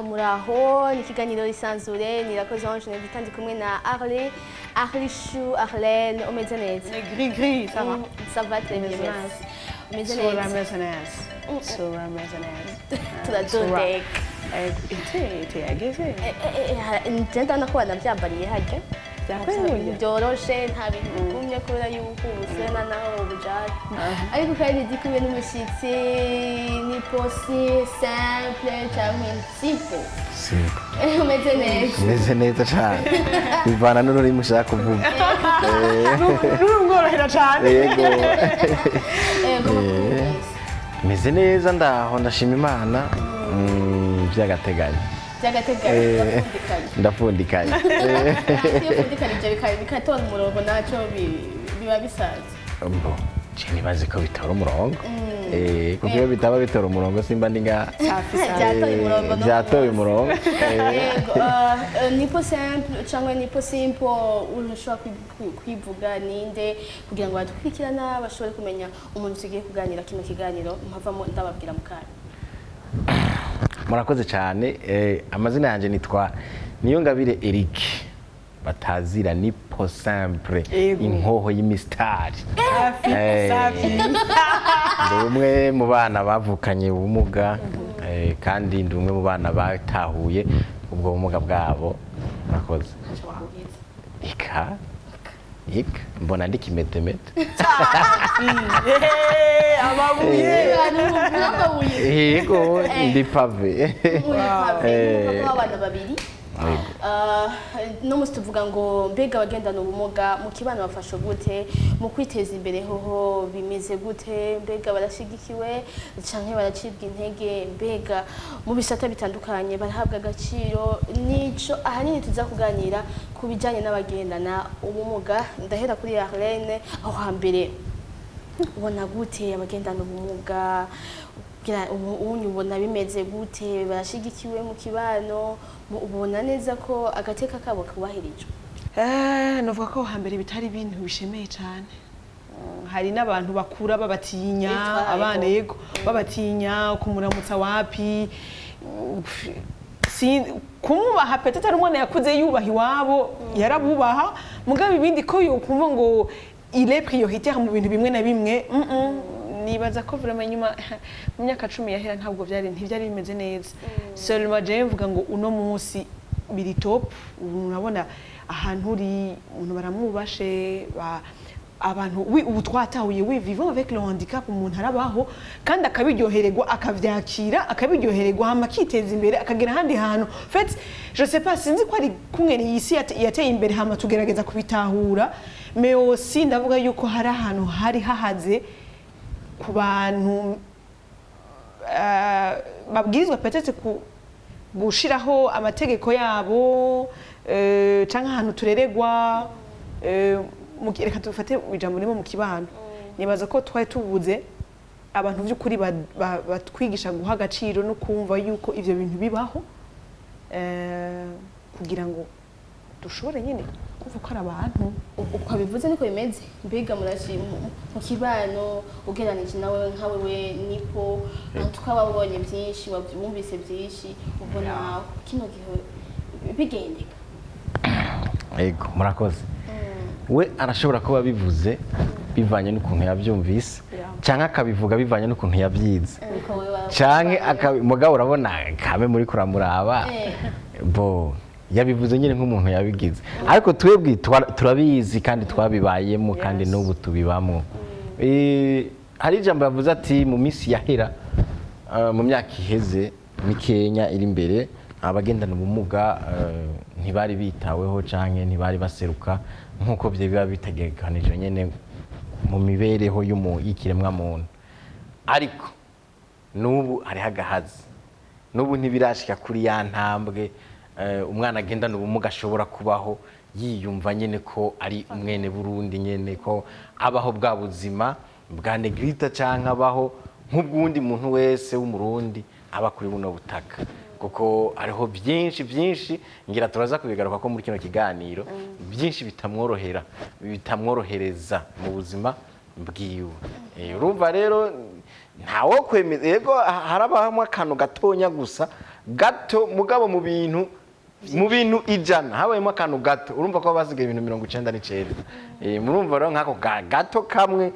muraho ni ikiganiro risanzure nirakoze Ange ndi kumwe na Arlechou Arlene umeze neza Gris ça va ça va très bien umeze neza turadodeka ngenda no kubana byambariye hajye byoroshe nta bintu bigumye kubera yuko ubusena naho ubujari ariko kandi ndi kumwe n'umushyitsi ni posi simple cyangwa simple umeze neza cyane bivana n'ururimi ushaka kuvuga n'urumworohera cyane yego meze neza ndaho ndashima Imana by'agateganyo ndapfundikanye iyo pfundikanye ibyo bikatora umurongo nacyo biba bisanzwe nibaze ko bitora umurongo kuko iyo bitaba bitora umurongo simba ndi nga byatoye umurongo nipo simple cyangwa nipo simple urashobora kwivuga ninde kugira ngo badukurikirana bashobore kumenya umuntu tugiye kuganira kino kiganiro mpavamo ndababwira mukanya. Murakoze cyane amazina yanjye nitwa Niyongabire Eric batazira nipo simple inkoho y'imistari ndi umwe mu bana bavukanye ubumuga kandi ndi umwe mu bana batahuye ubwo bumuga bwabo. Murakoze ika mbona ndi kimetemete yego ndi pave abana babiri no musi tuvuga ngo mbega abagendana ubumuga mu kibano bafasha gute mu kwiteza imbere hoho bimeze gute mbega barashigikiwe canke baracibwa intege mbega mu bisata bitandukanye barahabwa agaciro nico ahanini tuza kuganira ku bijanye n'abagendana ubumuga. Ndahera kuri Arlene aho hambere ubona gute abagendana ubumuga ubona bimeze gute barashigikiwe mu kibano ubona neza ko agateka kabo kubahirijwe? Novuga ko hambere bitari ibintu bishemeye cyane, hari n'abantu bakura babatinya abana yego babatinya kumuramutsa wapi kumubaha petete ari umwana yakuze yubaha iwabo yarabubaha mugabe ibindi ko yokumva ngo il est prioritaire mu bintu bimwe na bimwe nibaza ko vraiment nyuma mu myaka 10 yahera ntabwo ntibyari bimeze neza. Seulement je mvuga ngo uno munsi biri top, urabona ahantu uri umuntu baramubashe abantu ubu twatahuye vivant avec le handicap umuntu arabaho kandi akabiryohererwa akavyakira akabiryohererwa hama kiteza imbere akagira handi hantu. En fait je sais pas sinzi ko ari kumwe ni isi yateye imbere hama tugerageza kubitahura mais aussi ndavuga yuko hari ahantu hari hahaze ku bantu babwirizwa peut-être gushiraho amategeko yabo canke ahantu tureregwa reka dufate ijambo rimwe mu kibano. Nibaza ko twari tubuze abantu by'ukuri batwigisha guha agaciro no kumva yuko ivyo bintu bibaho kugira ngo dushobore nyine kuva ko ari abantu uko bivuze niko bimeze. Mbega murashima mu kibano ugeranije nawe nkawe we nipo tukababonye byinshi wumvise byinshi ubona kino gihe bigendeka? Yego murakoze. We arashobora kuba bivuze bivanye n'ukuntu yabyumvise cyangwa akabivuga bivanye n'ukuntu yabyize cyangwa mugabo urabona kame muri kuramuraba bo yabivuze nyine nk'umuntu yabigize ariko twebwe turabizi kandi twabibayemo kandi n'ubu tubibamo. Hari ijambo yavuze ati mu minsi yahera mu myaka iheze mikenya iri imbere abagendana ubumuga ntibari bitaweho canke ntibari baseruka nkuko bye biba bitegekanije nyene mu mibereho y'ikiremwa muntu. Ariko nubu hari hagahazi nubu ntibirashika kuri ya ntambwe umwana agendana ubumuga ashobora kubaho yiyumva nyene ko ari umwene Burundi nyene ko abaho bwa buzima bwa negrita canke abaho nk'ubwundi muntu wese w'umurundi aba kuri buno butaka kuko ariho byinshi ngira turaza kubigaruka ko muri kino kiganiro byinshi bitamworohereza mu buzima bwiwe. Urumva rero ntawo kwemeza yego harabamo akantu gatonya gusa gato mugabo mu bintu ijana habayemo akantu gato urumva ko basigaye ibintu 99 murumva rero nkako gato kamwe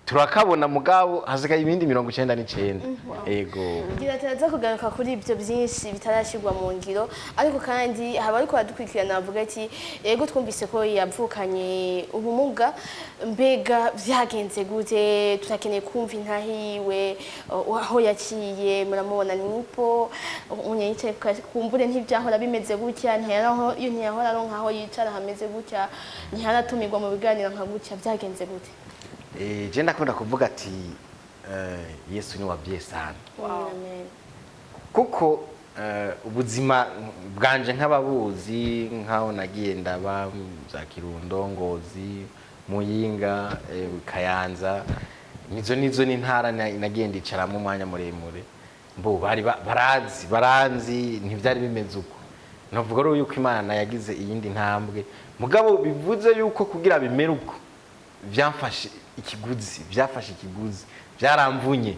turakabona mugabo hasigaye ibindi 99 yego Giraza kugaruka kuri ibyo byinshi bitarashirwa mu ngiro ariko kandi haba ariko badukurikirana bavuga ati yego twumvise ko yavukanye ubumuga mbega byagenze gute turakeneye kumva intahiwe aho yaciye muramubona nipo unyicaye kumbure ntibyahora bimeze gutya ntiyahora aronka aho yicara hameze gutya ntiharatumirwa mu biganiro nka gutya byagenze gute je ndakunda kuvuga ati Yesu ni wabye sana kuko ubuzima bwanje nk'ababuzi nkaho nagiye ndaba za Kirundo Ngozi Muyinga Kayanza nizo ni ntara nagiye ndicaramo umwanya muremure mbo bari baranzi ntivyari bimeze uko novuga rero yuko Imana yagize iyindi ntambwe mugabo bivuze yuko kugira bimere uko byafashe ikiguzi byaramvunye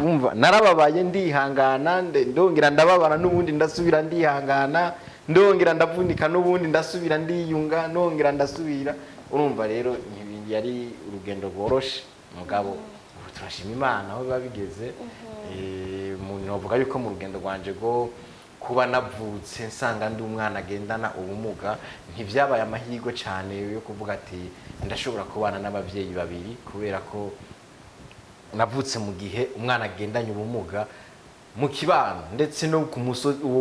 umva narababaye ndihangana ndongera ndababara n'ubundi ndasubira ndihangana ndongera ndavunika n'ubundi ndasubira ndiyunga ndongera ndasubira urumva rero yari urugendo rworoshe mugabo turashima Imana aho biba bigeze novuga yuko mu rugendo rwanje rwo kuba navutse nsanga ndi umwana agendana ubumuga ntivyabaye amahirwe cyane yo kuvuga ati ndashobora kubana n'abavyeyi babiri kubera ko navutse mu gihe umwana agendanye ubumuga mu kibano ndetse no ku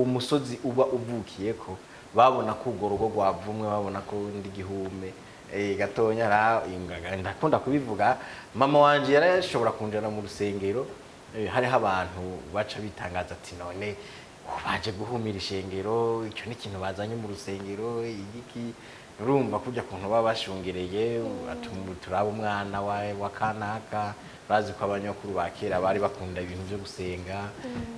musozi uba uvukiyeko babona ko urwo rugo rwavumwe babona ko ndi gihume gatonya ndakunda kubivuga mama wanje yarashobora kunjana mu rusengero hariho abantu baca bitangaza ati none baje guhumira ishengero icyo ni ikintu bazanye mu rusengero igiki urumva kujya kuntu baba bashungereye turaba umwana wa kanaka bazi ko abanyakuru bakera bari bakunda ibintu byo gusenga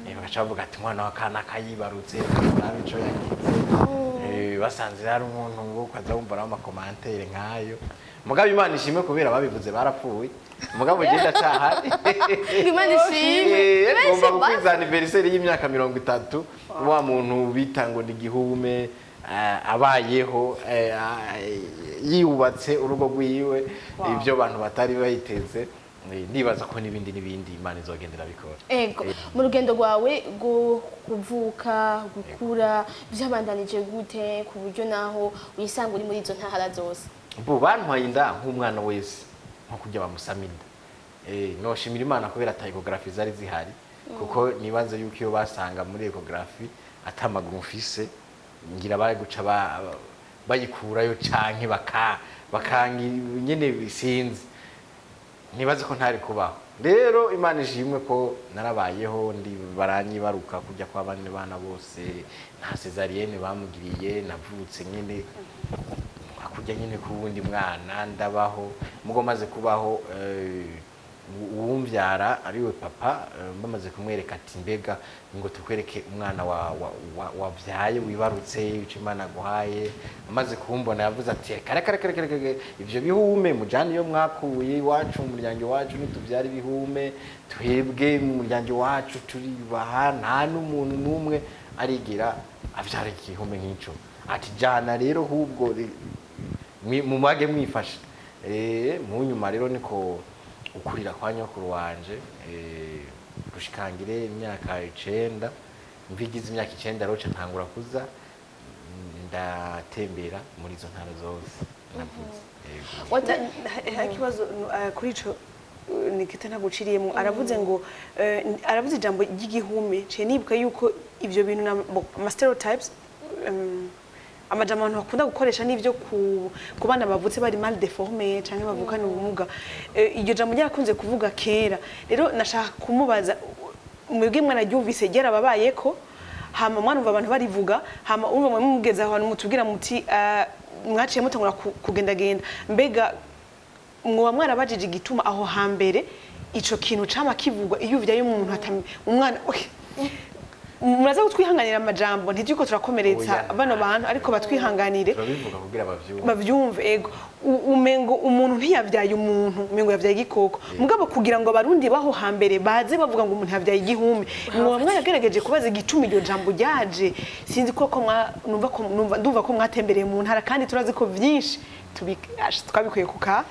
bagaca bavuga ati umwana wa kanaka yibarutse nabico yagize basanze ari umuntu ngo kaza wumva ama commentaire nkayo mugabo Imana ishimwe kubera babivuze barapfuye mugabo genda cyahari Imana ishimwe ngomba gukwiza anniversaire y'imyaka 30 wa muntu bitango ndi gihume abayeho yubatse urugo rwiwe ibyo abantu batari bayiteze ndibaza ko nibindi Imana izogendera bikora ego mu rugendo rwawe go kuvuka gukura byabandanije gute ku buryo naho uyisanga uri muri izo ntahara zose bo bantwaye inda nk'umwana wese nko kujya bamusaminda noshimira Imana kubera ecography zari zihari kuko nibanze yuko iyo basanga muri ecography atamaguru mfise ngira bari guca bayikurayo canke bakangi nyene bisinzi nibaze ko ntari kubaho rero Imana ishimwe ko narabayeho ndi baranyibaruka kujya kwa bane bana bose nta cesarienne bamugiriye navutse nyene akujya nyene ku wundi mwana ndabaho mugo maze kubaho uwumbyara ariwe papa bamaze kumwereka ati mbega ngo tukwereke umwana wabyaye wibarutse icyo Imana guhaye amaze kumbona yavuze ati kare ivyo bihume mujane iyo mwakuye iwacu mu muryango wacu nitubyara ibihume twebwe mu muryango wacu turibaha nta n'umuntu n'umwe arigira avyara igihume nk'ico ati jana rero hubwo mu mage mwifasha mu nyuma rero niko ukurira kwa nyokuru wanje rushikangire imyaka 9 mvigize imyaka 9 rocha ntangura kuza ndatembera muri izo ntara zose navuze ikibazo kuri ico Nikita ntaguciriyemo aravuze ngo aravuze ijambo ry'igihume cye nibuka yuko ivyo bintu na stereotypes amajambo abantu bakunda gukoresha n'ivyo ku bana bavutse bari mal deformé canke bavukana ubumuga iryo jambo ryarakunze kuvuga kera rero nashaka kumubaza mwebwe mwana ryumvise gera babayeko hama mwana umva abantu barivuga hama urumva mwe mugeza ahantu mutubwira muti mwaciye mutangura kugendagenda mbega mwoba mwarabajije igituma aho hambere ico kintu cama kivugwa iyo uvyaye umuntu umwana muraza kutwihanganira amajambo ntituko turakomeretsa bano bantu ariko batwihanganire turabivuga kugira bavyumve ego umengo umuntu ntiyavyaye umuntu umengo yavyaye igikoko mugabo kugira ngo abarundi baho hambere baze bavuga ngo umuntu yavyaye igihume mwa mwagerageje kubaza igicumi iryo jambo ryaje sinzi ko ndumva ko mwatembereye mu ntara kandi turazi ko vyinshi twabikuye kuka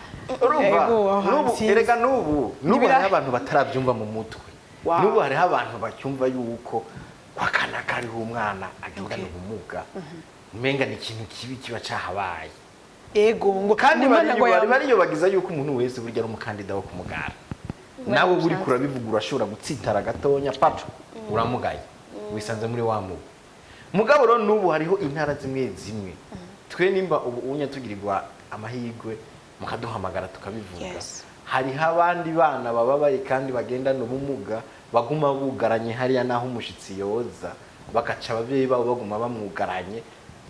erega n'ubu hariho abantu batarabyumva mu mutwe n'ubu hariho abantu bacyumva yuko kwakana kariho umwana agendana ubumuga umenga ni ikintu kibi kiba cahabaye ego ngo kandi bariyo bagiza yuko umuntu wese burya ari umukandida wo kumugara nawe uri kurabivuga urashobora gutsitara gatonya papa uramugaye wisanze muri wa mugabo rero n'ubu hariho intara zimwe zimwe twe nimba ubu unya tugirirwa amahirwe mukaduhamagara tukabivuga hariho abandi bana bababaye kandi bagendana ubumuga baguma bugaranye hariya naho umushitsi yoza bagaca abavyeyi babo baguma bamwugaranye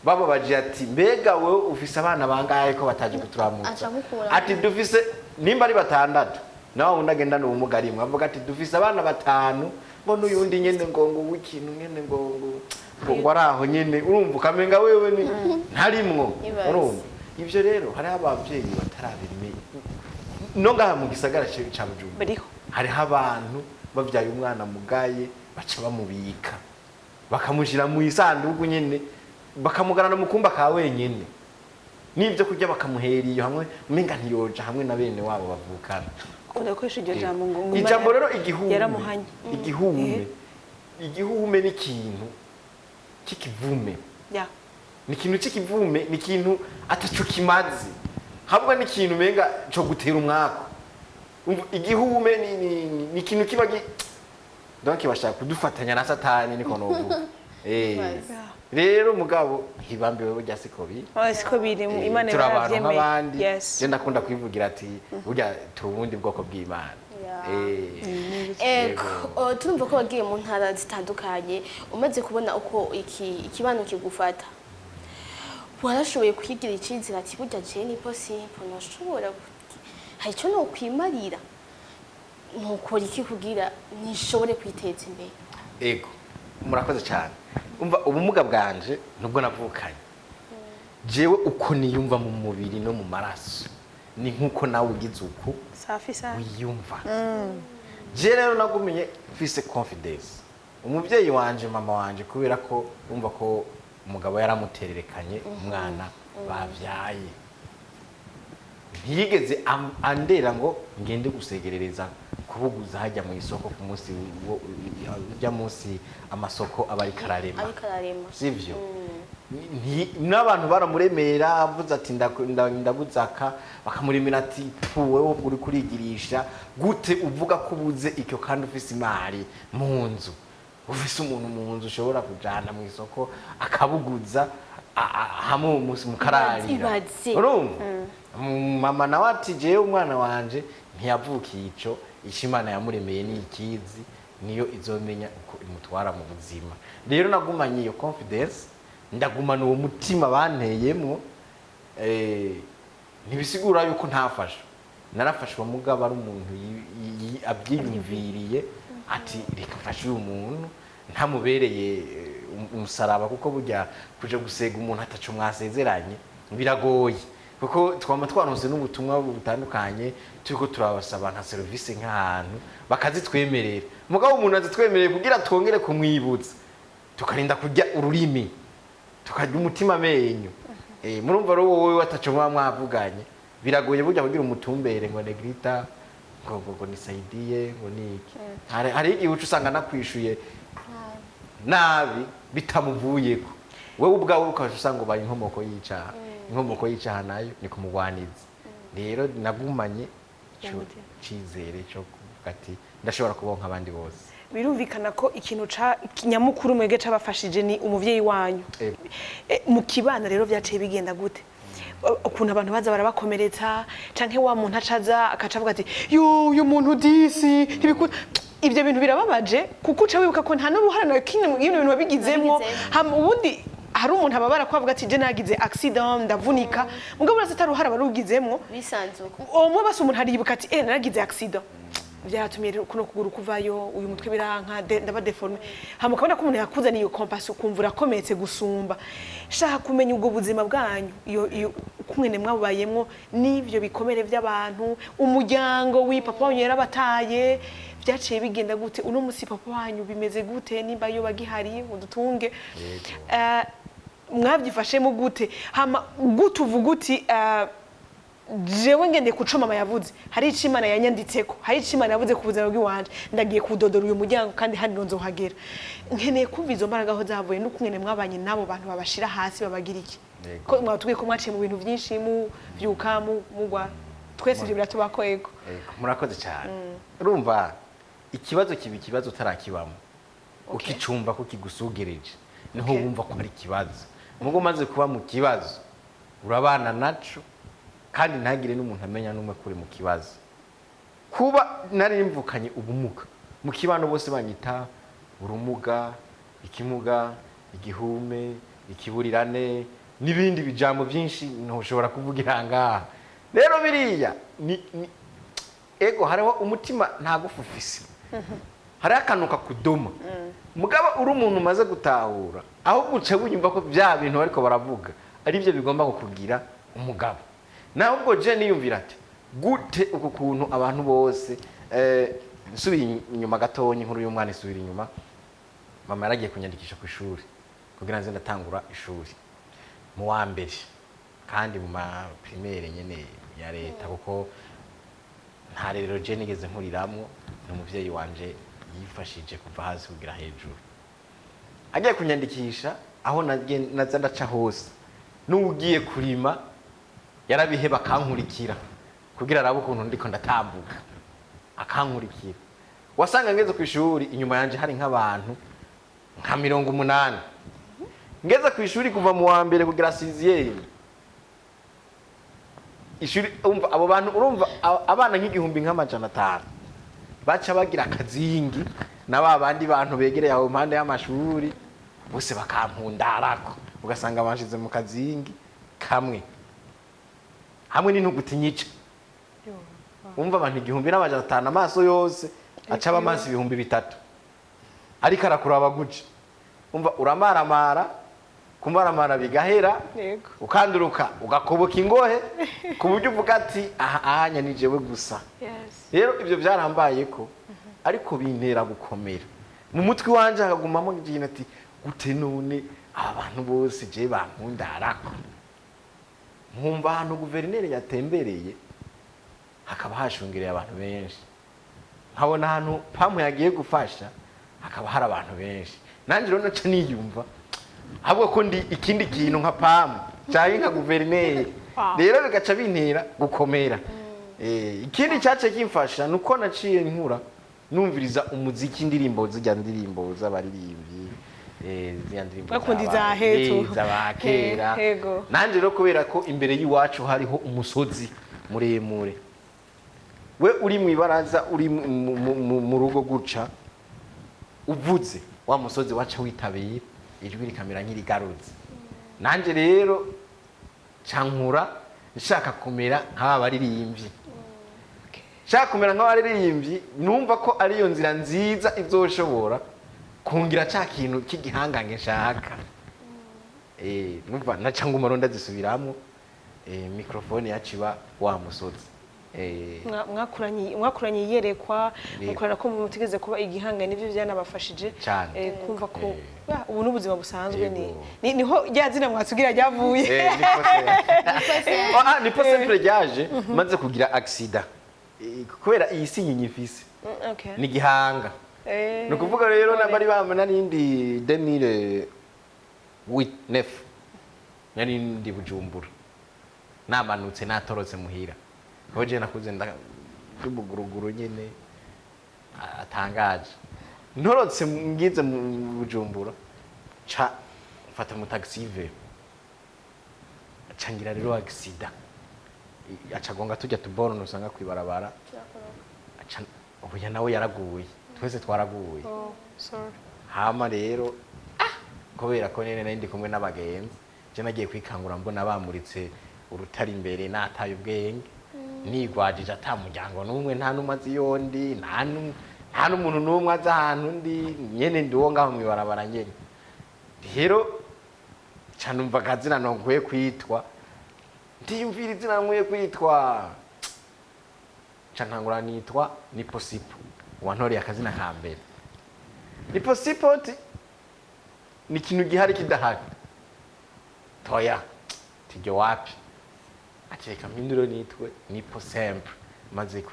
bababaje ati mbega wewe ufise abana bangahe ko bataje kuturamutsa ati dufise nimba ari 6 nawe undagendana ubumuga rimwe avuga ati dufise abana 5 mbona uyundi nyene ngo w'ikintu nyene ngo araho nyene urumva ukamenga wewe ni ntarimwo urumva ivyo rero hari abavyeyi batarabimenya no ngaha mu gisagara ca Bujumbura hariho abantu bavyaye umwana mugaye baca bamubika bakamushira mu isanduku nyene bakamugarana mu kumba ka wenyene n'ivyo kurya bakamuheriyo hamwe umenga ntiyoja hamwe na bene wabo bavukana udakoresha iryo jambo ngo ijambo rero igihume ni ikintu cy'ikivume ni ikintu cy'ikivume ni ikintu ataco kimaze habwa ni ikintu menga cyo gutera umwako igihume ni ikintu kiba donc bashaka kudufatanya na satani niko novuga rero mugabo hibambiwe burya siko biri Imana yaravyemeye je ndakunda kwivugira ati burya turubundi bwoko bw'Imana turumva ko wagiye mu ntara zitandukanye umaze kubona uko ikibano kigufata warashoboye kwigira icizira ati burya je ni possible nashobora hari cyo no kwimarira nukora iki kugira nishobore kwiteza imbere ego murakoze cyane umva ubumuga bwanje nubwo navukanye jewe uko niyumva mu mubiri no mu maraso ni nkuko nawe ugize uko safi wiyumva je rero nagumenye mfise confidence umuvyeyi wanje mama wanje kubera ko umva ko umugabo yaramutererekanye umwana bavyaye ntiyigeze andera ngo ngende gusegerereza kubuguza hajya mu isoko ku munsi munsi amasoko abari kararema sivyo n'abantu baramuremera avuze ati ndaguzaka bakamuremera ati wewe uri kurigirisha gute uvuga ko ubuze icyo kandi ufise imari mu nzu ufise umuntu mu nzu ushobora kujana mu isoko akabuguza hamwe umunsi mukararira urumva mama nawe ati jewe umwana wanje ntiyavukiye ico ishimana yamuremeye ni ikizi niyo izomenya uko imutwara mu buzima rero nagumanye iyo confidence ndagumana uwo mutima banteyemwo ntibisigura yuko ntafasha narafashwa mugabo ari umuntu abyiyumviriye ati reka mfashe uyu muntu ntamubereye umusaraba kuko burya kuja gusega umuntu ataco mwasezeranye biragoye kuko twama twaronse n'ubutumwa butandukanye turiko turabasaba nta service nk'ahantu bakazitwemerera mugabo umuntu azitwemereye kugira twongere kumwibutsa tukarinda kurya ururimi tukarya umutima amenyo murumva rero wowe wataco mwavuganye biragoye burya kugira umutumbere ngo negrita ngo nisaidiye ngo niki hari igihe usanga nakwishuye nabi bitamuvuyeko wewe ubwawe ukaje usanga ubaye inkomoko y'icaha inkomoko y'icaha nayo ni kumugwaniza rero nagumanye cizere cyo kuvuga ati ndashobora kubonka abandi bose birumvikana ko ikintu ca nyamukuru mwege cabafashije ni umuvyeyi wanyu mu kibana rero byaciye bigenda gute ukuntu abantu baza barabakomeretsa canke wa muntu acaza akacavuga ati yo uyu muntu disi ivyo bintu birababaje kuko uca wibuka ko nta n'uruhara na kimwe ibintu wabigizemwo ubundi hari umuntu ababara ko avuga ati je nagize accident ndavunika mugabo urase taruhara barugizemwo bisanzuko omwe base umuntu haribuka ati naragize accident vyatumye rero kuno kuguru kuvayo uyu mutwe biranka ndaba deforme hama ukabona ko umuntu yakuzaniye iyo compassion ukumva urakometse gusumba shaka kumenya ubwo buzima bwanyu iyo kumwene mwabayemwo n'ivyo bikomere by'abantu umuryango w'ipapa wanyu yarabataye byaciye bigenda gute uno musi papa wanyu bimeze gute nimba yo bagihari udutunge mwabyifashemo gute hama gute uvuga uti jewe ngende kuco mama yavuze hari icimana yanyanditseko hari icimana yavuze ku buzima bw'iwanje ndagiye kudodora uyu muryango kandi handi nonzo hagera nkeneye kumva izo mbaraga aho zavuye n'ukumwene mwabanye nabo bantu babashira hasi babagira iki ko mwatubwiye ko mwaciye mu bintu byinshi mu vyuka mugwa twese ivyo biratubako ego murakoze cyane urumva ikibazo kibi kibazo utarakibamo ukicumva ko kigusugereje niho wumva ko ari ikibazo mugo maze kuba mu kibazo urabana naco kandi ntagire n'umuntu amenya n'umwe kuri mu kibazo kuba nari mvukanye ubumuga mu kibano bose banyita urumuga ikimuga igihume ikiburirane n'ibindi bijambo byinshi ntushobora kuvugira ngaha rero biriya ego hariho umutima ntagufufise hari akanuka kudoma mugaba uri umuntu umaze gutahura aho guca bunyumva ko bya bintu bariko baravuga ari byo bigomba kukugira umugabo naho ubwo je niyumvira ati gute uko kuntu abantu bose nsubira inyuma gatonyi inkuru y'umwana isubira inyuma mama yaragiye kunyandikisha ku ishuri kugira nze ndatangura ishuri mu wa mbere kandi mu ma primaire nyene ya leta kuko nta rero je nigeze nkuriramwo n'umuvyeyi wanje yifashije kuva hasi kugira hejuru agiye kunyandikisha aho naza ndaca hose n'ugiye kurima yarabiheba akankurikira kugira arabe ukuntu ndiko ndatambuka akankurikira wasanga ngeze ku ishuri inyuma yanje hari nk'abantu nka 80 ngeze ku ishuri kuva mu wa mbere kugira 6e ishuri umva abo bantu urumva abana nk'igihumbi nk'amajana 5 baca bagira akazingi na babandi bantu begereye aho impande y'amashuri bose bakampundarako ugasanga bashize mu kazingi kamwe hamwe n'intuguti nyica umva abantu igihumbi n'amajana 5 amaso yose acaba amaso 3,000 ariko arakuraba guje umva uramaramara kumaramara bigahera ukanduruka ugakoboka ingohe ku buryo uvuga ati aha ni jewe gusa rero ibyo byarambaye ko ariko bintera gukomera mu mutwe wanje hakagumamo igihe ati gute none abantu bose je bankundarako nkumva ahantu guverineri yatembereye hakaba hashungereye abantu benshi nkabona ahantu pamu yagiye gufasha hakaba hari abantu benshi nanjye rero naca niyumva ahubwo ko ndi ikindi kintu nka pamu cyangwa nka guverineri rero bigaca bintera gukomera ikindi cyace kimfasha nuko naciye nkura numviriza umuziki indirimbo zijya ndirimbo z'abaririmbyi bakunda izahetu z'abakera nanjye rero kubera ko imbere y'iwacu hariho umusozi muremure we uri mu ibaraza uri mu rugo guca uvuze wa musozi waca witabira ijwi rikamera nk'irigarutse nanjye rero cankura nshaka kumera nk'abaririmbyi nshaka kumera nk'abaririmbyi numva ko ariyo nzira nziza izoshobora kungira ca kintu cy'igihangange nshaka numva naca ngumaro ndazisubiramo microphone yaciba wa musozi mwakuranye yerekwa mukorera ko mutigeze kuba igihanga nivyo byanabafashije kumva ko ubu n'ubuzima busanzwe niho ryazina mwasugira ryavuye ni possible ryaje maze kugira accident kubera iyi sinyi nyifise ni gihanga no kuvuga rero nabari bamwe narindi 2009 narindi Bujumbura namanutse natorotse muhira hoje nakuze ndubuguruguru nyene atangaje ntorotse ngize mu Bujumbura cha mfata mu taxi ve acangira rero accident acagonga tujya tubono nusanga kwibarabara aca oya nawe yaraguye twese twaraguye hama rero kubera ko nene nari ndi kumwe n'abagenzi je nagiye kwikangura mbona bamuritse urutari imbere nataye ubwenge nigwajije ata muryango n'umwe nta n'umwe azi yondi nta n'umuntu n'umwe azi ahantu ndi nyene ndi wo ngaho mwibarabara nyene rero canumva akazina nokwiye kwitwa ndiyumvira izina nkwiye kwitwa cantangura nitwa ni Possible wantoreye akazina ka mbere ni Possible ni ikintu gihari kidahari toya tijyo wapi atireka mpinduro nitwe ni Possible maze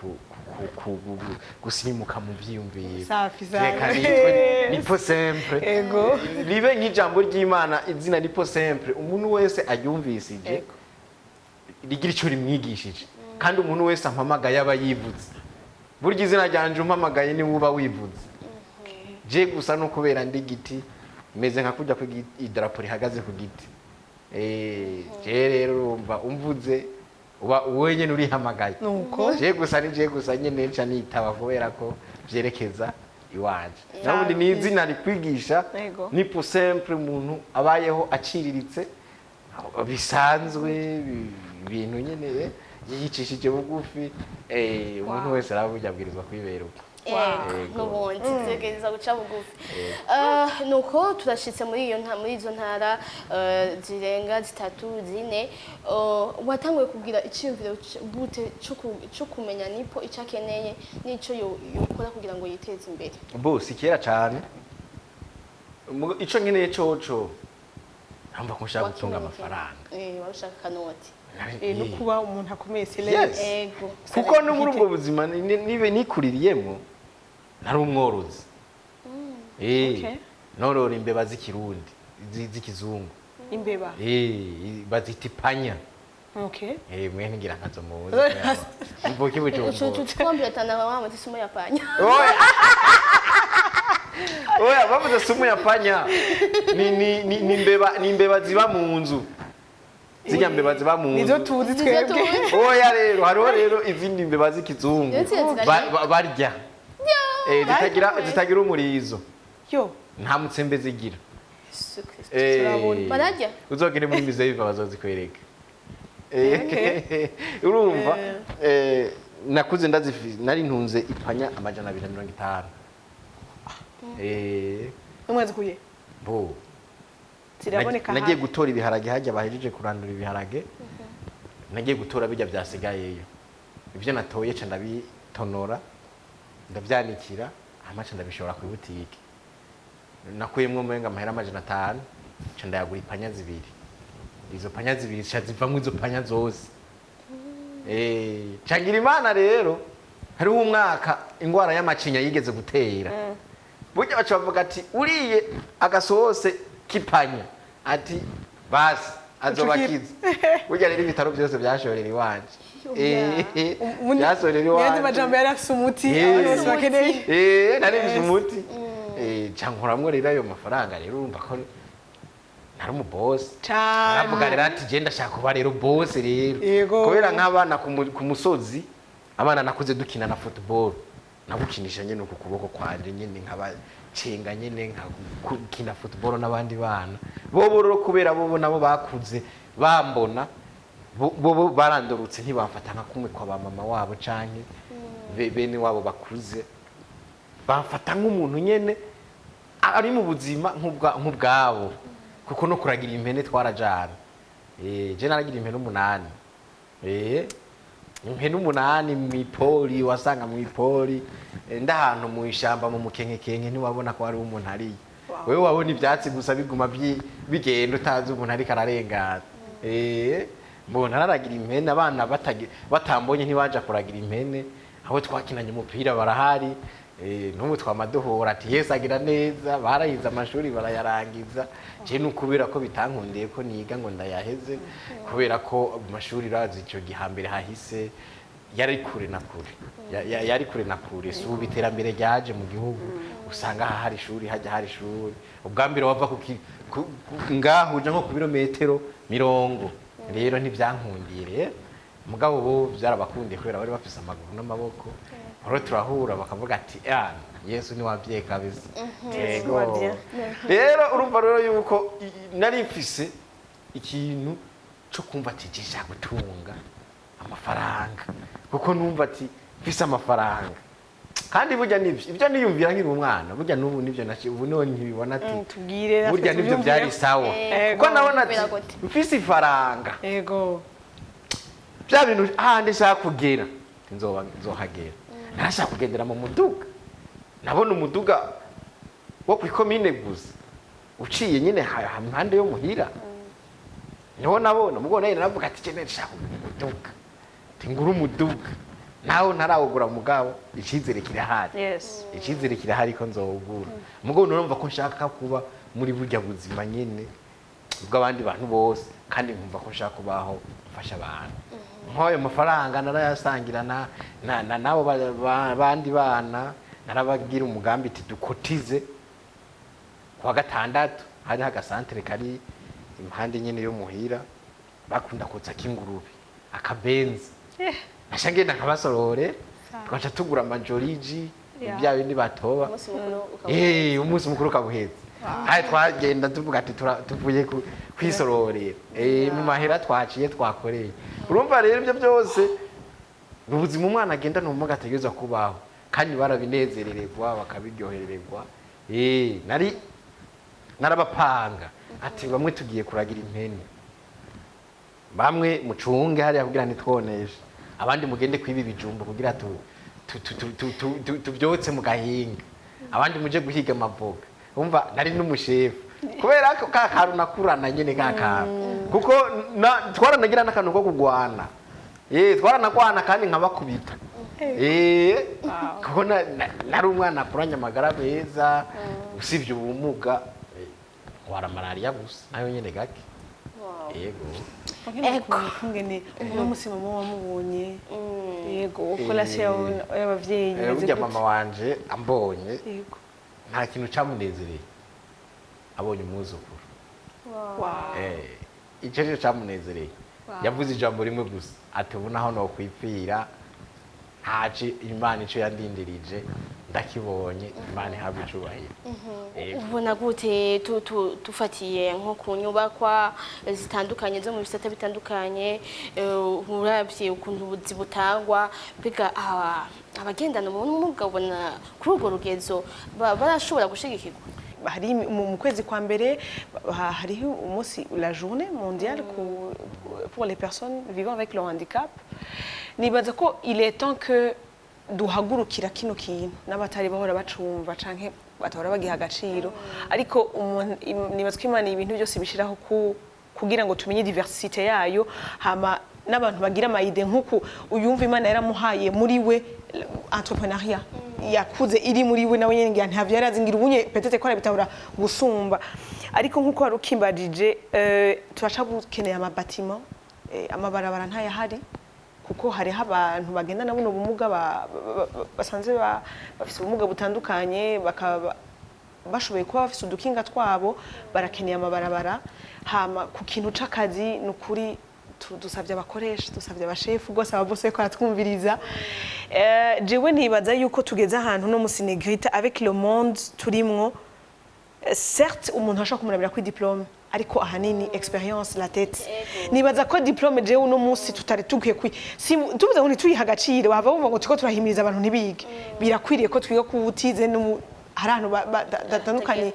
gusimuka mu vyiyumviro safi reka nitwe ni Possible ego ribe nk'ijambo ry'Imana izina ni Possible umuntu wese aryumvisije rigira ico rimwigishije kandi umuntu wese ampamagaye aba yivuze burya izina ryanje umpamagaye ni wuba wivuze je gusa no kubera ndi giti meze nka kujya ku idarapo rihagaze ku giti je rero urumva umvuze uba wenyene urihamagaye nuko je gusa nyene nca nitaba kubera ko vyerekeza iwanje nabundi ni izina rikwigisha ni Possible umuntu abayeho aciriritse bisanzwe ibintu nyene yicishije bugufi umuntu wese araburya abwirizwa kwibera uko n'ubundi tugerageza guca bugufi nuko turashitse muri izo ntara zirenga zitatu zine watanguye kugira iciyumviro gute cyo kumenya nipo icyo akeneye n'icyo yokora kugira ngo yiteze imbere bose kera cyane ico nkeneye coco namba ko nshaka gutunga amafaranga warushaka kanoti no kuba umuntu akomeye Yes. ego kuko no muri ubwo buzima nibe nikuririyemo nari umworozi norora imbeba z'ikirundi z'ikizungu imbeba bazita ipanya mwene ngira nkazo muzi mvuke bucyo twambira tana mama tisumo yapanya oya bavuze sumu yapanya ni imbeba ziba mu nzu zijya mbeba ziba mu nzu nizo tuzi twebwe oya rero hariho rero izindi mbeba z'ikizungu barya zitagira umurizo yo nta mutsembe zigira barajya uzogere muri mizeyiva bazozikwereka urumva nakuze nari ntunze ipanya 250 umwezi kuye bo ziraboneka nagiye gutora ibiharage hajya bahejeje kurandura ibiharage nagiye gutora bijya byasigayeyo ibyo natoye ca ndabitonora ndavyanikira amaca ndabishobora ku butike nakuyemwe umenga amahera 500 ca ndayagura ipanya zibiri izo panya zibiri ca zivamwe izo panya zose cangira imana rero hariho umwaka ingwara y'amacinya yigeze gutera burya baca bavuga ati uriye agasose kipanya ati basi azobakiza burya rero ibitaro byose byashorera iwanje byashorera iwanje yandi majambo yari afise umuti abantu bakeneye nari mfise umuti cankoramwo rero ayo mafaranga rero urumva ko nari umubosi aravuga rero ati je ndashaka kuba rero boss rero kubera nk'abana ku musozi abana nakuze dukina na football nagukinisha nyene ku kuboko kwanje nyene nkabacenga nyene nkakina football n'abandi bana bobo rero kubera bobo nabo bakuze bambona bobo barandurutse ntibamfata nka kumwe kwa mama wabo canke bene wabo bakuze bamfata nk'umuntu nyene ari mu buzima nk'ubwabo kuko no kuragira impene twarajana je naragira impene 8 impene 8 mwipoli wasanga mwipoli ndahantu mu ishamba mu mukenkekenke ntiwabona ko ari umuntu ari wewe wabona ivyatsi gusa biguma bigenda utazi umuntu ari kararengana mbona naragira impene abana batambonye ntibaja kuragira impene aho twakinanye umupira barahari n'ubu twamaduhora ati Yesu agira neza barayize amashuri barayarangiza je nukubera ko bitankundiye ko niga ngo ndayaheze kubera ko amashuri razi ico gihambere hahise yari kure na kure su biterambere ryaje mu gihugu usanga hari ishuri hajya hari ishuri ubwambere wava ngaho uje nko ku birometero 40 rero ntibyankundiye mugabo bo byarabakundiye kubera bari bafise amaguru n'amaboko rero turahura bakavuga ati Yesu ni wabye kabisa rero urumva rero yuko nari mfise ikintu cyo kumva ati jisha gutunga amafaranga kuko numva ati mfise amafaranga kandi burya nivyo ibyo niyumvira nkiri umwana burya n'ubu nivyo ubu none ntibibona ati tubwire burya nivyo byari sawa kuko nabona ati mfise ifaranga yego bya bintu ahandi nshaka kugera nzohagera nashaka kugendera mu muduga nabona umuduga wo kwikomine gusa uciye nyine impande yo muhira niho nabona mugabo nayo naravuga ati cyane nshaka umuduga tingura umuduga naho ntarawugura mugabo icizere kirahari icizere kirahari ko nzowugura mugabo numva ko nshaka kuba muri burya buzima nyine bw'abandi bantu bose kandi nkumva ko nshaka kubaho mfasha abantu nk'ayo mafaranga narayasangirana nabo bandi bana narabagira umugambi ati dukotize kwa gatandatu hari hagasantere kari impande nyine yo muhira bakunda kutsa kingurube akabenzi ashangenda nkabasorore twacha tugura majoriji ibya bindi batoba umunsi mukuru kabuheze haye twagenda tuvuga ati tuvuye kwisororera mu mahera twaciye twakoreye urumva rero ibyo byose ubuzima umwana agenda n'umuga ategereza kubaho kandi barabinezerererwa bakabiryoherererwa narabapanga ati bamwe tugiye kuragira impene bamwe mucunge hariya kugira ntitwoneshe abandi mugende kwiba ibijumba kugira tubyotse mu gahinga abandi muje guhiga amavoga umva nari n'umushefu kubera ko kakaru nakurana nyene kakaru kuko twaranagira n'akantu ko kugwana twaranagwana kandi nkabakubita kuko nari umwana akuranye amagara meza usibye ubumuga wara malaria gusa nayo nyene gake ngene uno musima mu wamubonye yego ukolasiyo y'abavyeyi burya mama wanje ambonye nta kintu camunezereye abonye umwuzukuru icyo cyo camunezereye yavuze ijambo rimwe gusa ati ubu naho no kwipfira haje Imana ico yandindirije ndakibonye Imana ihabwe icubahiro ubona gute tufatiye nko ku nyubakwa zitandukanye zo mu bisata bitandukanye uravye ukuntu ubuzi butangwa biga abagendana ubumuga ubona kuri urwo rugezo barashobora gushigikirwa hari mu kwezi kwa mbere hariho umunsi la journée mondiale pour les personnes vivant avec le handicap nibaza ko il est temps que duhagurukira kino kintu n'abatari bahora bacumva canke batahora bagiha agaciro ariko nibaza ko Imana ibintu byose bishiraho kugira ngo tumenye diversité yayo hama n'abantu bagira amayide nk'uku uyumva Imana yaramuhaye muri we entrepreneuriat yakuze iri muri we nawe nyene ntavyo yarazingira ubunye petete ko arabitahura gusumba ariko nk'uko wari ukimbajije turaca bukeneye amabatiment amabarabara ntayahari kuko hariho abantu bagendana buno bumuga basanzwe bafise ubumuga butandukanye bakaba bashoboye kuba bafise udukinga twabo barakeneye amabarabara hama ku kintu c'akazi n'ukuri dusabye abakoresha dusabye abashefu rwose aba bose ko aratwumviriza jewe nibaza yuko tugeze ahantu no musi Negrita avec le monde turimwo certes umuntu ashaka kumurabira kuri diplome ariko ahanini experience la tête nibaza ko diplome jewe uno musi tutari tugiye tubuze ngo ntituyiha agaciro bava bumva ngo tuko turahimiriza abantu ntibige birakwiriye ko twiga kubutize hari ahantu batandukanye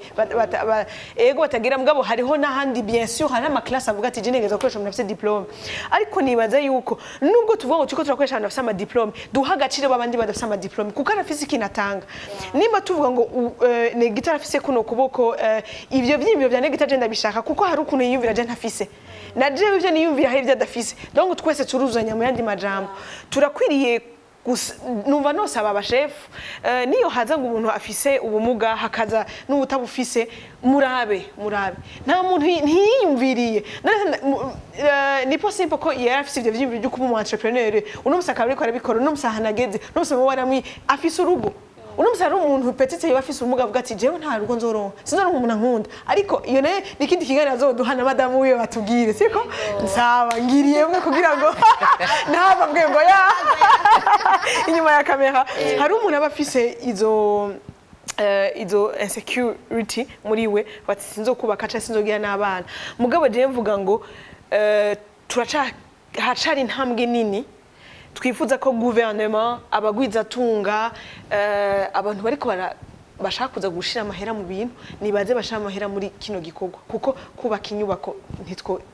ego batagira mugabo hariho n'ahandi bien sûr hari amaklasi avuga ati jenegeza gukoresha umuntu afite diplome ariko nibaza yuko nubwo tuvuga ngo tuko turakoresha abantu bafite amadiplome duha agaciro babandi badafite amadiplome kuko arafise ikintu atanga nimba tuvuga ngo Negrita arafise kuno kuboko ivyo vyimviro vya Negrita je ndabishaka kuko hari ukuntu yiyumvira je ntafise na jewe ivyo niyumvira hari ivyo adafise donc twese turuzanya mu yandi majambo turakwiriye numva nosaba abashefu niyo haza ngo umuntu afise ubumuga hakaza n'ubutabufise murabe nta muntu ntiyiyumviriye ni possible ko yari afise ivyo vyimviro byo kuba umu entrepreneur uno musaka ariko arabikora uno musaha nageze uno musaba waramwi afise urugo uno musara umuntu petite yo afise ubumuga avuga ati jewe nta rugo nzoronka sinzoronka umuntu nkunda ariko iyo naye nikindi kiganiro azoduha na madamu wiwe batubwire siko nsaba ngiriye mwe kugira ngo ntaba bwe ngo ya inyuma ya kamera hari umuntu aba afise izo insecurity muri we bati sinzokubaka cyangwa sinzogira n'abana mugabo je mvuga ngo hacari intambwe nini twifuza ko gouvernement abagwizatunga abantu bariko bashaka kuza gushira amahera mu bintu nibaze bashira amahera muri kino gikorwa kuko kubaka inyubako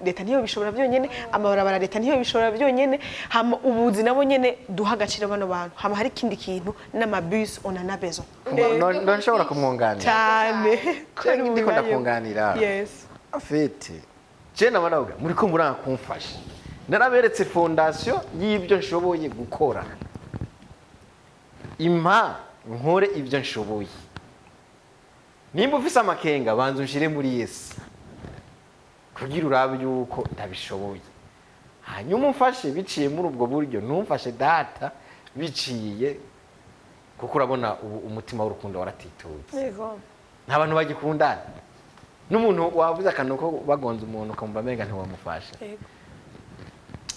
leta niyo bishobora byonyene amabarabara leta niyo bishobora byonyene hama ubuzi nabo nyene duha agaciro bano bantu hama hari ikindi kintu n'amabus on en a besoin nshobora kumwunganira cyane ndiko ndakunganira yes afete je nabanavuga muri ko muranga kumfasha naraberetse fondation y'ibyo nshoboye gukora nkore ibyo nshoboye nimba ufise amakenga banza unshire muri Yesu kugira urabe yuko ndabishoboye hanyuma umfashe biciye muri ubwo buryo numfashe data biciye kuko urabona umutima w'urukundo waratitutse yego nta bantu bagikundana n'umuntu wavuze akantu ko bagonza umuntu ukamva menga ntiwamufasha yego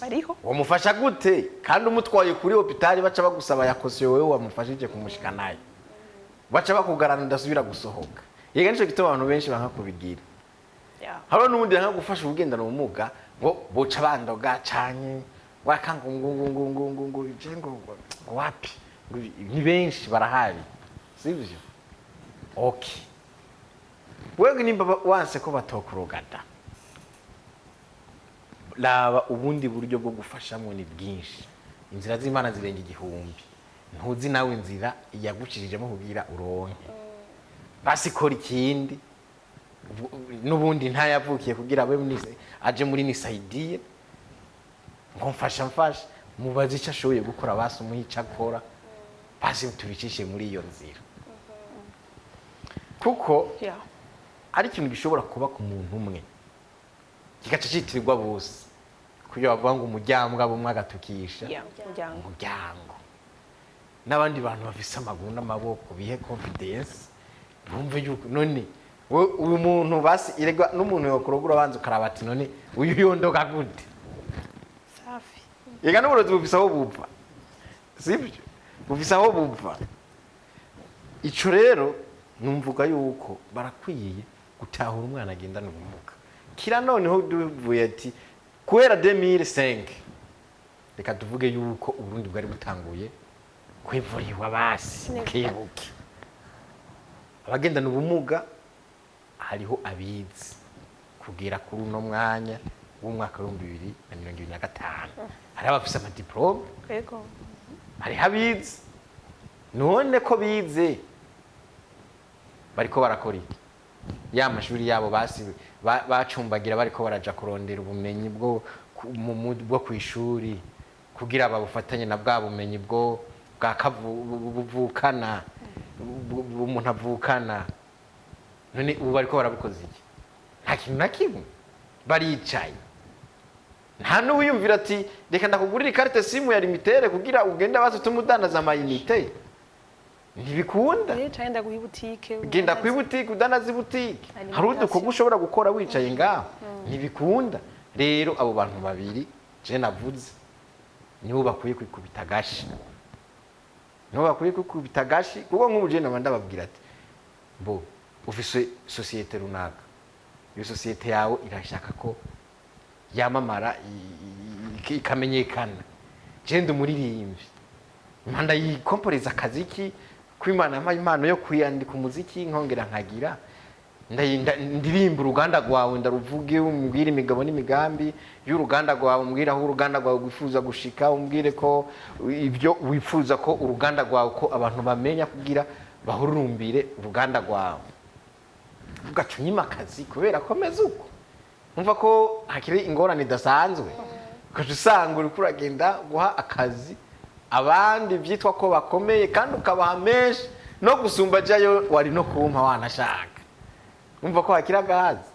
ariho wamufasha gute kandi umutwaye kuri hopitali baca bagusaba yakosiyo wewe wamufashije kumushika nayo baca bakugarana ndasubira gusohoka yega nico gituma abantu benshi banka kubigira haro n'ubundi nka gufasha ubugendana ubumuga ngo boca bandoga canye wakanga ngo jengo wapi ni benshi barahari sivyo okay wewe nimba wanse ko batokurogada laba ubundi buryo bwo gufashamo ni bwinshi inzira z'Imana zirenga igihumbi ntuzi nawe inzira yagucirijemo kugira uronke basi kora ikindi nubundi ntayavukiye kugira aje muri nisaidiye ngo mfasha mubaze icyo ashoboye gukora basi umuhica akora basi tubicishe muri iyo nzira kuko ari ikintu gishobora kuba ku muntu umwe kigaca citirirwa bose kuyo bavuga ngo umuryango abumwe agatukisha umuryango n'abandi bantu bafise amaguru n'amaboko bihe confidence bumve yuko none uyu muntu basi iregwa n'umuntu yokorogura banze ukarabati none uyu yondoka gute safi yega n'uburozi bufise aho bupfa sibyo bufise aho bupfa ico rero numvuga yuko barakwiye gutahura umwana agendana ubumuga kira noneho duvuye ati kuera 2005 reka tuvuge yuko uburundi bwari butanguye kwivuriwa basi kebuke abagendana ubumuga hariho abizi kugera kuri uno mwanya w'umwaka wa 2025 hari abafise ama diplome yego hari abizi none ko bize bariko barakora iki ya mashuri yabo basi bacumbagira bariko baraja kurondera ubumenyi bwo kwishuri kugira babufatanye na bwa bumenyi bwo bwakavukana umuntu avukana none ubu bariko barabikoze iki nta kintu na kimwe baricaye nta n'uwiyumvira ati reka ndakugurira ikarite simu ya limitere kugira ugende basi tumudandaza amayinite ntibikunda cyane guha ibutike genda ku ibutike udanaza ibutike hari udukorwa ushobora gukora wicaye ngaho ntibikunda rero abo bantu babiri je navuze nibo bakwiye kwikubita agashi kuko nk'ubu je nabanda babwira ati bo ufise societe runaka iyo societe yawe irashaka ko yamamara ikamenyekana je ndi umuririmbyi impanda yikomporeza akaziki kwimana impano yo kwiyandika umuziki nkongera nkagira ndirimba uruganda rwawe ndaruvuge umbwire imigabo n'imigambi y'uruganda rwawe umbwire aho uruganda rwawe wifuza gushika umbwire ko ibyo wifuza ko uruganda rwawe ko abantu bamenya kugira bahururumbire uruganda rwawe ugacunye akazi kubera ko meze uko umva ko hakiri ingorane idasanzwe ukaje usanga uri kuragenda guha akazi abandi byitwa ko bakomeye kandi ukabaha menshi no gusumba jayo wari no kumpa wanashaka umva ko hakira gahazi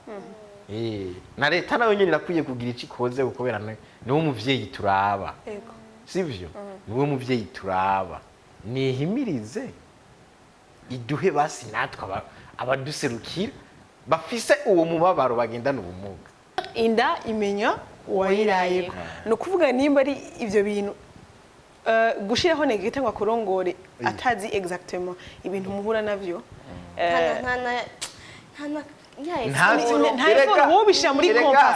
na leta nayo nyine nakwiye kugira iki koze ukobera niwo muvyeyi turaba yego sivyo niwo muvyeyi turaba nihimirize iduhe basi natwe abaduserukira bafise uwo mubabaro bagendana ubumuga inda imenya uwayirayeko no kuvuga nimba ari ivyo bintu gushiraho negete ngo akurongore atazi exactement ibintu muhura navyo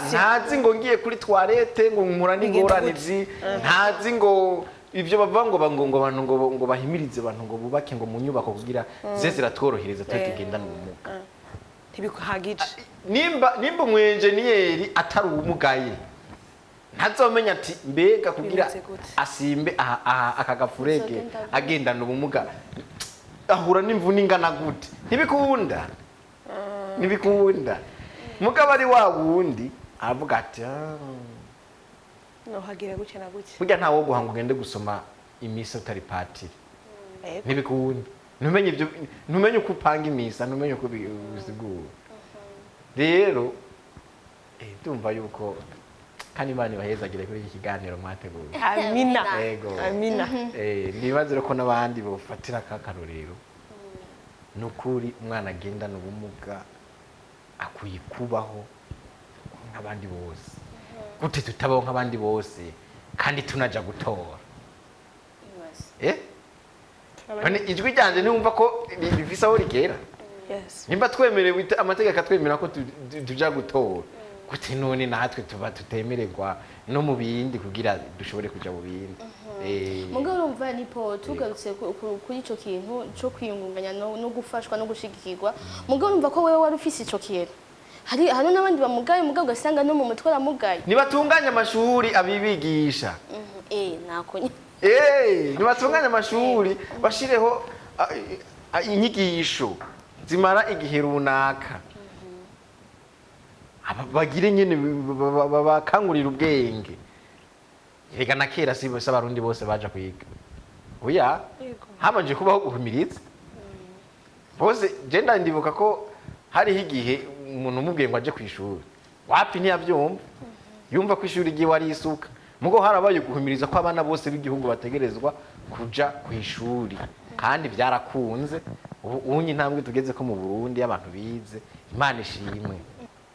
ntazi ngo ngiye kuri toilette ngo nkura n'ingoranizi ntazi ngo ivyo bavuga ngo abantu ngo bahimirize abantu ngo bubake ngo mu nyubako kugira ze ziratworohereza tugendana ubumuga ntibikuhagije nimba umwenjeniyeri atari ubumugaye ntazomenya ati mbega kugira asimbe akagafurege agendana ubumuga ahura n'imvune ingana gute ntibikunda mugabo ari wa wundi aravuga ati nohagira gutya na gutya burya ntawo guhanga ugende gusoma imisa utari patiri ntibikunda ntumenye uko upanga imisa ntumenye uko bisigura rero ndumva yuko kandi Imana ibahezagire kuri iki kiganiro mwateguye amina nibaze ko n'abandi bofatira akakarorero nukuri umwana agendana ubumuga akwiye kubaho nk'abandi bose gute tutabaho nk'abandi bose kandi tunaja gutora ijwi ryanje ntiwumva ko rifise aho rigera nimba twemerewe amategeko atwemera ko tuja gutora gute none natwe tuba tutemererwa no mu bindi kugira dushobore kuja mu bindi mugabo urumva nipo tugarutse kuri ico kintu cyo kwiyungunganya no gufashwa no gushigikirwa mugabo urumva ko wewe wari ufise ico kintu hari n'abandi bamugaye mugabo gasanga no mu mutwe aramugaye nibatunganya amashuri abibigisha nako nibatunganya amashuri bashireho inyigisho zimara igihe runaka bagire nyene bakangurira ubwenge rega na kera si abarundi bose baja kwiga oya habanje kubaho guhumiriza bose genda ndibuka ko hariho igihe umuntu umubwiye ngo aje kwishuri wapi ntiyavyumva yumva ko ishuri giye wari isuka mugo harabaye guhumiriza ko abana bose b'igihugu bategerezwa kuja kwishuri kandi byarakunze unyi intambwe tugeze ko mu Burundi abantu bize Imana ishimwe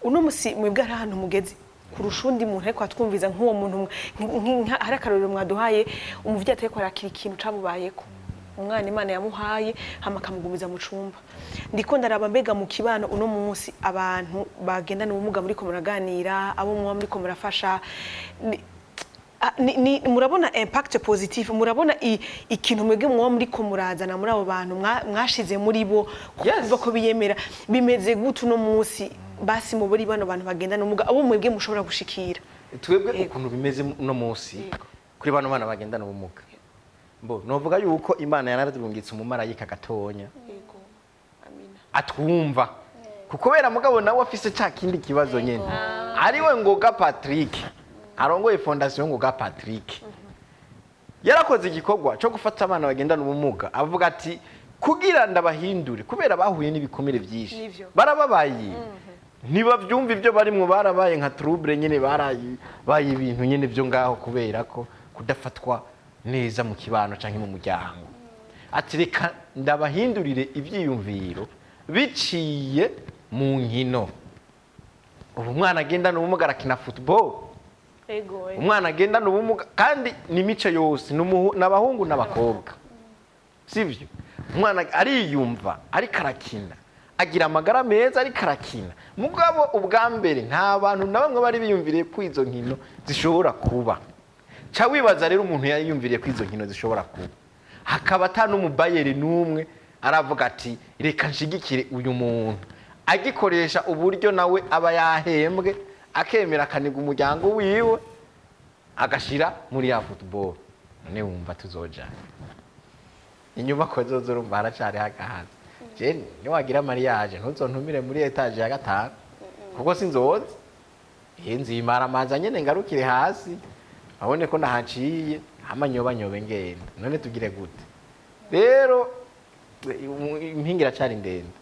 uno musi mwebwe ari ahantu mugeze kurusha undi muntu ariko atwumviza nk'uwo muntu hari akarorero mwaduhaye umuvyeyi atariko arakira ikintu camubayeko umwana Imana yamuhaye hama akamugumiza mu cumba ndiko ndaraba mbega mu kibano uno munsi abantu bagendana ubumuga muri ko muraganira abo muba muri ko murafasha murabona impact positive murabona ikintu mwebwe muba muri ko murazana muri abo bantu mwashize muri bo kuva ko biyemera bimeze gute uno munsi basi mu buri bano bantu bagendana ubumuga abo mwebwe mushobora gushikira twebwe ukuntu bimeze uno munsi kuri bano bana bagendana ubumuga novuga yuko Imana yanaratubungitse umumarayika gatonya atwumva kukubera mugabo nawe afise ca kindi kibazo nyene ariwe Ngoga Patrick arongoye fondation Ngoga Patrick yarakoze igikorwa cyo gufata abana bagendana ubumuga avuga ati kugira ndabahindure kubera bahuye n'ibikomere byinshi barababaye ntibavyumva ibyo barimwo barabaye nka trouble nyene barabaye ibintu nyene byo ngaho kubera ko kudafatwa neza mu kibano canke mu muryango ati reka ndabahindurire ivyiyumviro biciye mu nkino ubu mwana agendana ubumuga arakina football umwana agendana ubumuga kandi ni mico yose n'abahungu n'abakobwa sivyo umwana ariyumva ariko arakina agira amagara meza ariko arakina mugabo ubwa mbere nta bantu na bamwe bari biyumviriye ko izo nkino zishobora kuba ca wibaza rero umuntu yayumviriye ko izo nkino zishobora kuba hakaba atanubayeri numwe aravuga ati reka nshigikire uyu muntu agikoresha uburyo nawe aba yahembwe akemera akaniga umuryango wiwe agashira muri ya football none wumva tuzoja inyubako zozorumva haracari hagahaza je niwagira mariage ntuzontumire muri etage ya 5 kuko sinzoza nzimara amaza nyene ngarukire hasi abone ko nahaciye amanyoba ngenda none tugire gute rero impingira cyari ndende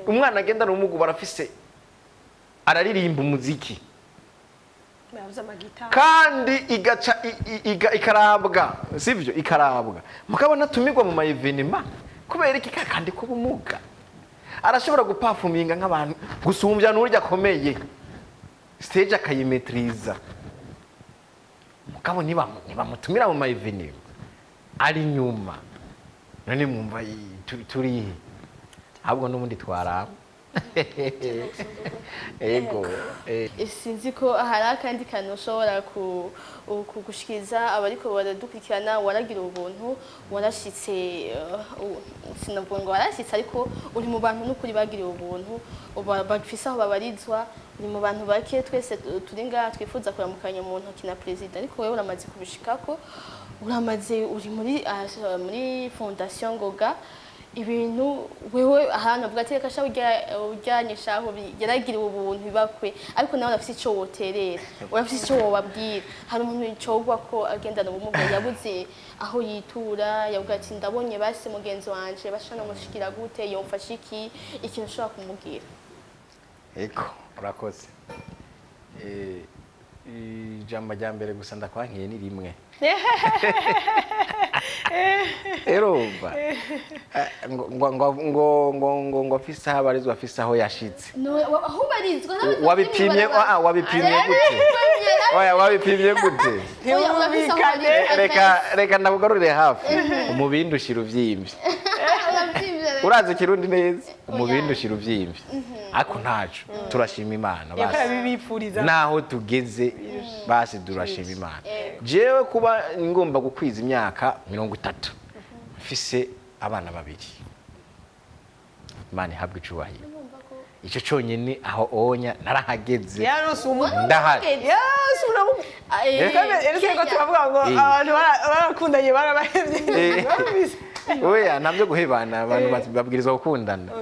umwana agendana ubumuga barafise araririmba umuziki kandi igaca ikarabwa sivyo ikarabwa mukabona tumirwa mu maevenema kubera iki kandi ko bumuga arashobora guperforminga nk'abantu gusumbya n'urya akomeye stage akayimetriza mukabo niba mutumira mu maevenema ari nyuma none mwumva turi ahubwo n'ubundi twaraba Ego. Sinzi ko hari akandi kantu ushobora gushikiriza abariko baradukurikirana. Waragira ubuntu, warashitse, sinavuga ngo warashitse, ariko uri mu bantu n'ukuri bagiriye ubuntu, bafise aho babarizwa, uri mu bantu bake twese turi ngaha twifuza kuramukanya mu ntoki na perezida, ariko wewe uramaze kubishikako, uri muri fondation Ngoga. Ibintu wewe ahantu avuga ati reka sha ujyanyisha aho yaragira ubuntu bibakwe, ariko nawe urafite ico woterera, urafite ico wobabwira. Hari umuntu icogwa ko agendana ubumuga yabuze aho yitura, yavuga ati ndabonye basi mugenzi wanje bashana mushikira gute, yomfasha iki, ikintu ushobora kumubwira. Eko urakoze. Ijambo rya mbere gusa ndakwankiye ni rimwe. Erumva ngo afise aho abarizwa, afise aho yashitse. Aho barizwa wabipimye gute? Oya, wabipimye gute? Reka ndabugarurire hafi. Umubindi ushira uvyimvye. Urazi Kirundi neza? Umubindi ushira uvyimvye. Ako ntaco, turashima Imana basi. Naho tugeze basi turashima Imana. Jewe kuba ngomba gukwiza imyaka 30 mfise abana babiri, Imana ihabwe icubahiro. Ico conyene aho onya narahageze, ndahari. Eriko turavuga ngo abantu barakundanye barabahevye. Oya, navyo guhebana, abantu babwirizwa gukundana.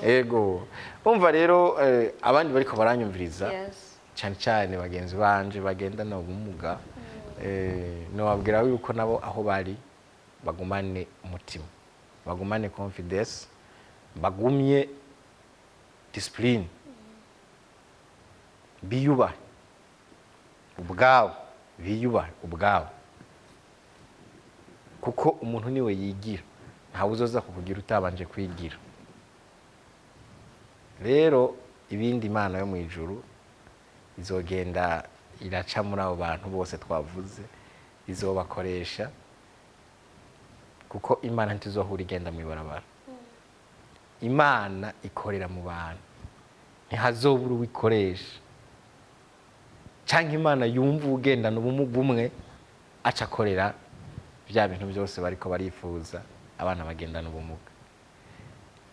Ego. Umva rero abandi bariko baranyumviriza cyane cyane bagenzi banje bagendana ubumuga, no babwira yuko nabo aho bari bagumane umutima, bagumane confidence, bagumye discipline, biyubahe ubwabo, kuko umuntu niwe yigira, ntawe uzoza kukugira utabanje kwigira. Rero ibindi Imana yo mu ijuru izogenda iraca muri abo bantu bose twavuze, izobakoresha, kuko Imana ntizohura igenda mu ibarabara. Imana ikorera mu bantu, ntihazobura uwikoresha. Canke Imana yumva ugendana ubumuga umwe aca akorera bya bintu byose bariko barifuza abana bagendana ubumuga.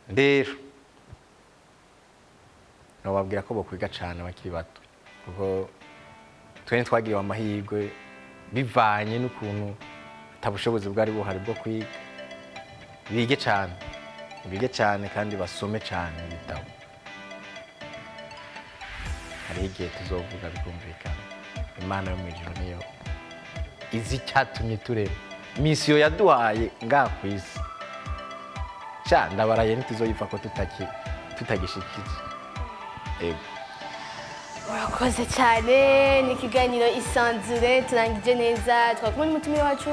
Rero nobabwira ko bokwiga cane bakiri bato, kuko twene twagiriwe amahirwe bivanye n'ukuntu atabushobozi bwari buhari bwo kwiga. Bige cane kandi basome cane ibitabo. Hari igihe tuzovuga bikumvikana. Imana yo mu ijuru niyo izi icyatumye tureba, misiyo yaduhaye ngaha ku isi. Ndabaraye ntituzoyifa ko tutagishikije. Ego. Urakoze cyane, ni ikiganiro Isanzure turangije neza. Twakumwe n'umutumire wacu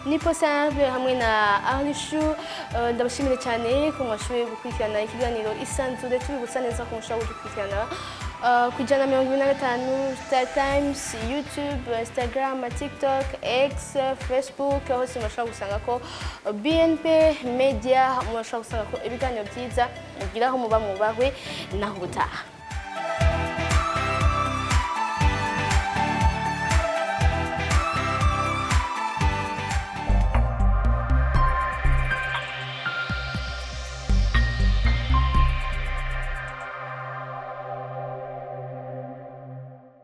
Nipo Simple hamwe na Arishu. Ndabashimire cyane ko mwashoboye gukurikirana ikiganiro Isanzure, tubibutsa neza ko mushobora gukurikirana ku 125 Star Times, YouTube, Instagram, TikTok, X, Facebook, hose mushobora gusanga ko BNP Media, mushobora gusanga ko ibiganiro byiza mugiraho muba mubahwe naho ubutaha.